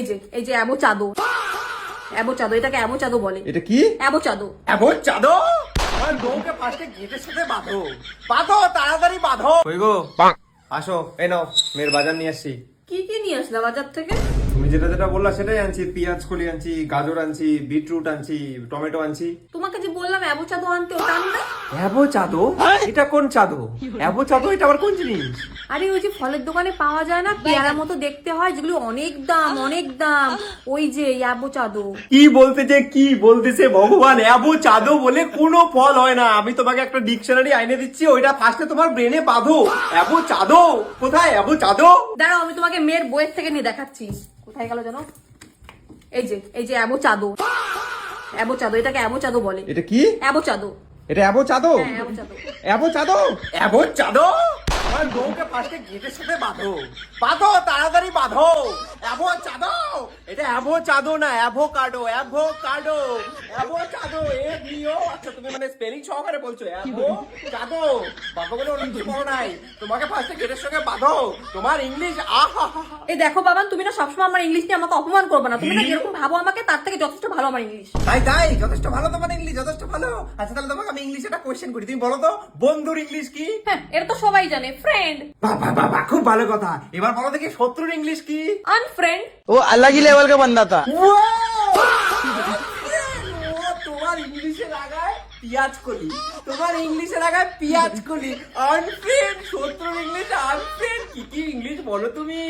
এই যে অ্যাভোচাডো, অ্যাভোচাডো, এটাকে অ্যাভোচাডো বলে। এটা কি? অ্যাভোচাডো। অ্যাভোচাডো? আমার বউকে ফার্স্টে গেটের সাথে বাঁধো, বাঁধো, তাড়াতাড়ি বাঁধো। কই গো, আসো, এই নাও মেয়ের বাজার নিয়ে আসছি। কি কি নিয়ে আসলা বাজার থেকে? তুমি যেটা যেটা বললা সেটাই আনছি। পেঁয়াজ কলি আনছি, গাজর আনছি, বিটরুট আনছি, টমেটো আনছি। তোমাকে যে বললাম অ্যাভোচাডো আনতে, ওটা আনবে? অ্যাভোচাডো? এটা কোন চাদো? অ্যাভোচাডো এটা আবার কোন জিনিস? আরে ওই যে ফলের দোকানে পাওয়া যায় না, পেয়ারা মতো দেখতে হয়, যেগুলো অনেক দাম অনেক দাম, ওই যে অ্যাভোচাডো। কি বলতেছে, কি বলতেছে ভগবান! অ্যাভোচাডো বলে কোনো ফল হয় না। আমি তোমাকে একটা ডিকশনারি আইনে দিচ্ছি, ওইটা ফার্স্টে তোমার ব্রেনে বাঁধো। অ্যাভোচাডো কোথায়? অ্যাভোচাডো? দাঁড়াও, আমি তোমাকে মেয়ের বইয়ের থেকে নিয়ে দেখাচ্ছি। কোথায় গেল জানো? এই যে অ্যাভোচাডো, অ্যাভোচাডো, এটাকে অ্যাভোচাডো বলে। এটা কি? অ্যাভোচাডো। এটা অ্যাভোচাডো? হ্যাঁ, অ্যাভোচাডো। অ্যাভোচাডো? অ্যাভোচাডো? আমার বউকে ফার্স্টে গেটের সাথে বাঁধো, বাঁধো, তাড়াতাড়ি বাঁধো। অ্যাভোচাডো? এটা অ্যাভোচাডো না, অ্যাভোকাডো, অ্যাভোকাডো, অ্যাভোচাডো। আচ্ছা, তুমি মানে স্পেলিং সহকারে বলছো অ্যাভোচাডো। বাবা বলে ওর ইংলিশ পড়ো নাই, তোমাকে ফার্স্টে গেটের সঙ্গে বাঁধো। তোমার ইংলিশ আহা। এই দেখো বাবান, তুমি না সবসময় আমার ইংলিশ নিয়ে আমাকে অপমান করবে না। তুমি না যেরকম ভাবো আমাকে, তার থেকে যথেষ্ট ভালো আমার ইংলিশ। তাই যথেষ্ট ভালো তোমার ইংলিশ, যথেষ্ট ভালো। আচ্ছা তাহলে তোমাকে আমি ইংলিশ একটা কোশ্চেন করি, তুমি বলো তো বন্ধুর ইংলিশ কি? হ্যাঁ, এটা তো সবাই জানে, ফ্রেন্ড। বাবা বাবা, খুব ভালো কথা। এবার বলো দেখি শত্রুর ইংলিশ কি? আনফ্রেন্ড। वो अलग ही लेवल का बंदा था। তোমার ইংলিশে লাগায় পিয়াজ কলি, তোমার ইংলিশে লাগায় পিয়াজ কলি। আনফ্রেন্ড, শত্রুর ইংলিশ আনফ্রেন্ড। কি কি ইংলিশ বলো তুমি!